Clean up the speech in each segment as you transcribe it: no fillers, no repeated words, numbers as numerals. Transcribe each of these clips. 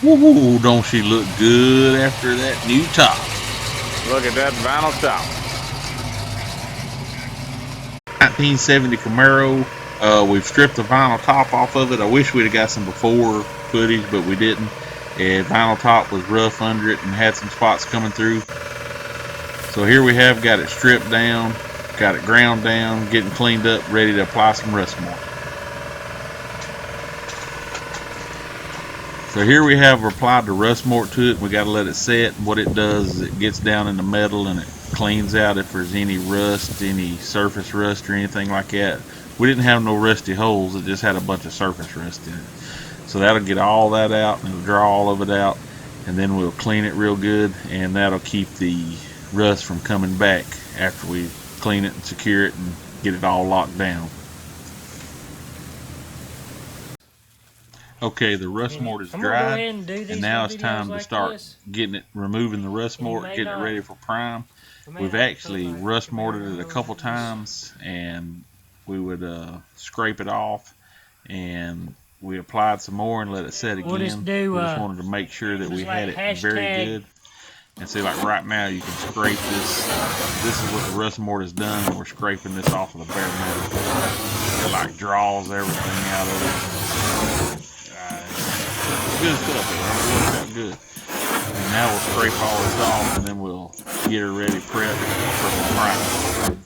Woohoo, don't she look good after that new top? Look at that vinyl top. 1970 Camaro. We've stripped the vinyl top off of it. I wish we'd have got some before footage, but we didn't. And vinyl top was rough under it and had some spots coming through. So here we have got it stripped down, got it ground down, getting cleaned up, ready to apply some Rust-Mort. So here we have applied the Rust-Mort to it. We got to let it set. What it does is it gets down in the metal and it cleans out if there's any rust, any surface rust or anything like that. We didn't have no rusty holes. It just had a bunch of surface rust in it. So that'll get all that out and it'll draw all of it out. And then we'll clean it real good, and that'll keep the rust from coming back after we clean it and secure it and get it all locked down. Okay, the Rust-Mort is dried, and now it's time to start getting it, removing the Rust-Mort, getting it ready for prime. We've actually Rust-Morted it a couple times, and we would scrape it off, and we applied some more and let it set again. We just wanted to make sure that we had it very good. And see, like right now, you can scrape this. This is what the Rust-Mort has done, and we're scraping this off of the bare metal. It like draws everything out of it. Good stuff. It works out good. And now we'll scrape all this off, and then we'll get her ready prepped for the prime.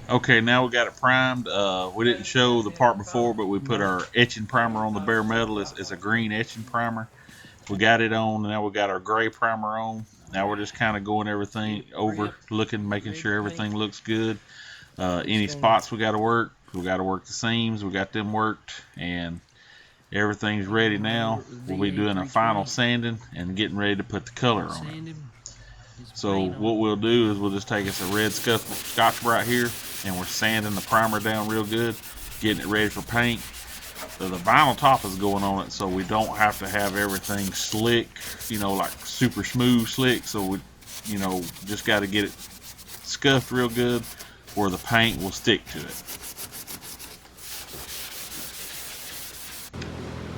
Okay, now we got it primed. We didn't show the part before, but we put our etching primer on the bare metal. It's a green etching primer. We got it on, and now we got our gray primer on. Now we're just kind of going everything over, looking, making sure everything looks good. Any spots we got to work the seams. We got them worked, and everything's ready now. We'll be doing a final sanding and getting ready to put the color on it. So what we'll do is we'll just take us a red Scotch-Brite here, and we're sanding the primer down real good, getting it ready for paint. So the vinyl top is going on it, so we don't have to have everything slick, like super smooth slick. So we, just got to get it scuffed real good where the paint will stick to it.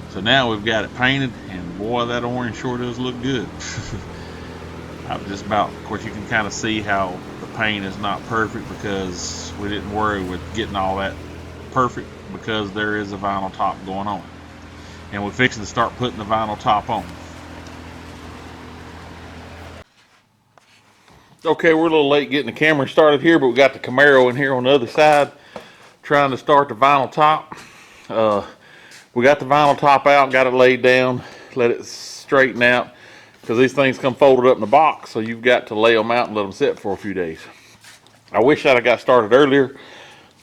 So now we've got it painted, and boy, that orange sure does look good. I've just about, of course, you can kind of see how the paint is not perfect because we didn't worry with getting all that perfect because there is a vinyl top going on. And we're fixing to start putting the vinyl top on. Okay, we're a little late getting the camera started here, but we got the Camaro in here on the other side trying to start the vinyl top. We got the vinyl top out, got it laid down, let it straighten out, because these things come folded up in the box, so you've got to lay them out and let them sit for a few days. I wish I'd have got started earlier,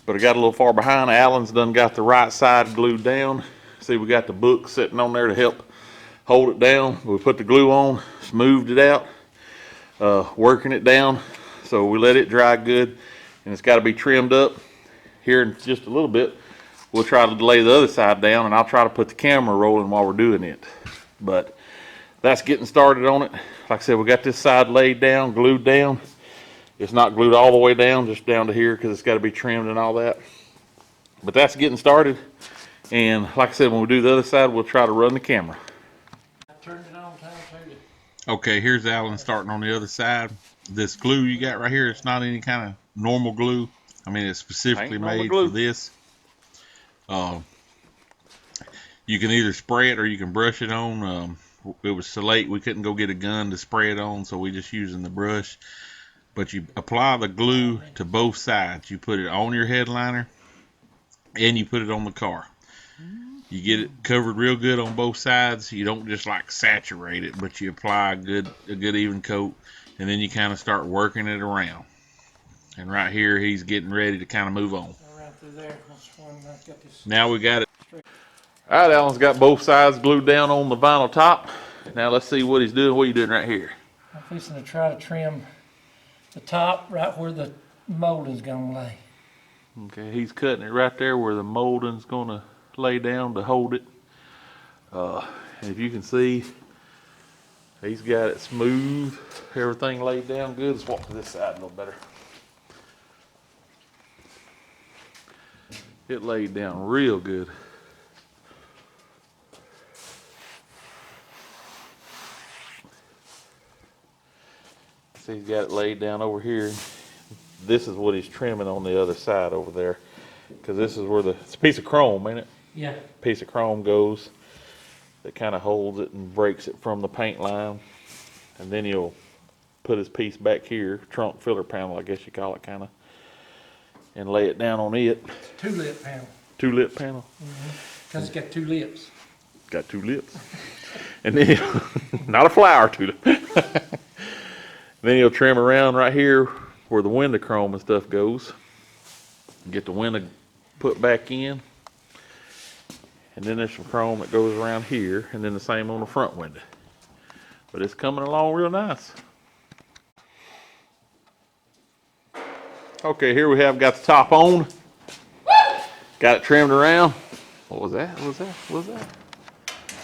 but I got a little far behind. Alan's done got the right side glued down. See, we got the book sitting on there to help hold it down. We put the glue on, smoothed it out, working it down. So we let it dry good, and it's got to be trimmed up here in just a little bit. We'll try to lay the other side down, and I'll try to put the camera rolling while we're doing it. But that's getting started on it. Like I said, we got this side laid down, glued down. It's not glued all the way down, just down to here because it's got to be trimmed and all that. But that's getting started. And like I said, when we do the other side, we'll try to run the camera. Okay, here's Alan starting on the other side. This glue you got right here, it's not any kind of normal glue. I mean, it's specifically made for this. You can either spray it or you can brush it on. It was so late we couldn't go get a gun to spray it on, so we just using the brush. But you apply the glue to both sides. You put it on your headliner and you put it on the car. You get it covered real good on both sides. You don't just like saturate it, but you apply a good even coat, and then you kind of start working it around. And right here, he's getting ready to kind of move on. Now we got it. All right, Alan's got both sides glued down on the vinyl top. Now let's see what he's doing. What are you doing right here? I'm fixing to try to trim the top right where the molding's gonna lay. Okay, he's cutting it right there where the molding's gonna lay down to hold it. And if you can see, he's got it smooth, everything laid down good. Let's walk to this side a little better. It laid down real good. See, he's got it laid down over here. This is what he's trimming on the other side over there. Because this is where it's a piece of chrome, ain't it? Yeah. Piece of chrome goes that kind of holds it and breaks it from the paint line. And then he'll put his piece back here, trunk filler panel, I guess you call it, kind of, and lay it down on it. Two-lip panel, Two-lip panel. because it's got two lips. Got two lips. And then not a flower tulip. Then he'll trim around right here where the window chrome and stuff goes. Get the window put back in. And then there's some chrome that goes around here, and then the same on the front window. But it's coming along real nice. Okay, here we have got the top on. Got it trimmed around. What was that? What was that? What was that?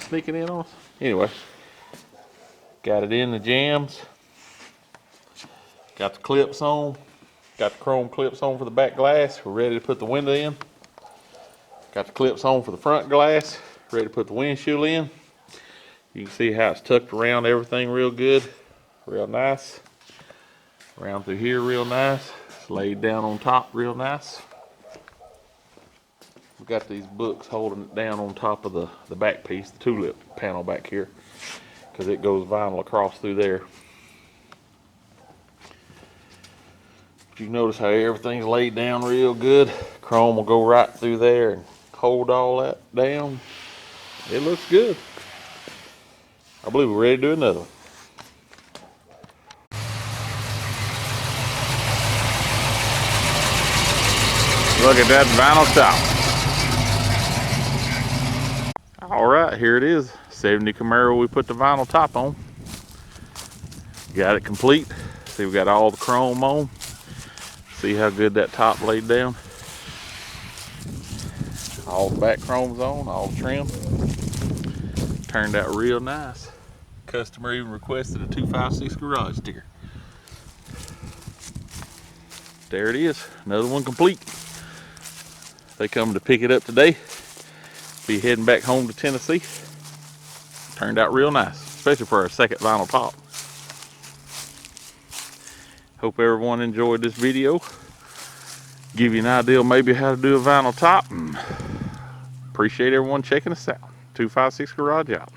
Sneaking in on us? Anyway, got it in the jams. Got the clips on. Got the chrome clips on for the back glass. We're ready to put the window in. Got the clips on for the front glass. Ready to put the windshield in. You can see how it's tucked around everything real good. Real nice. Around through here real nice. It's laid down on top real nice. We've got these books holding it down on top of the back piece, the tulip panel back here, because it goes vinyl across through there. You notice how everything's laid down real good. Chrome will go right through there and hold all that down. It looks good. I believe we're ready to do another one. Look at that vinyl top. All right, here it is. 70 Camaro we put the vinyl top on. Got it complete. See, we got all the chrome on. See how good that top laid down. All the back chrome's on, all the trim. Turned out real nice. Customer even requested a 256 garage sticker. There it is, another one complete. They come to pick it up today. Be heading back home to Tennessee. Turned out real nice, especially for our second vinyl top. Hope everyone enjoyed this video. Give you an idea maybe how to do a vinyl top. Appreciate everyone checking us out. 256 Garage out.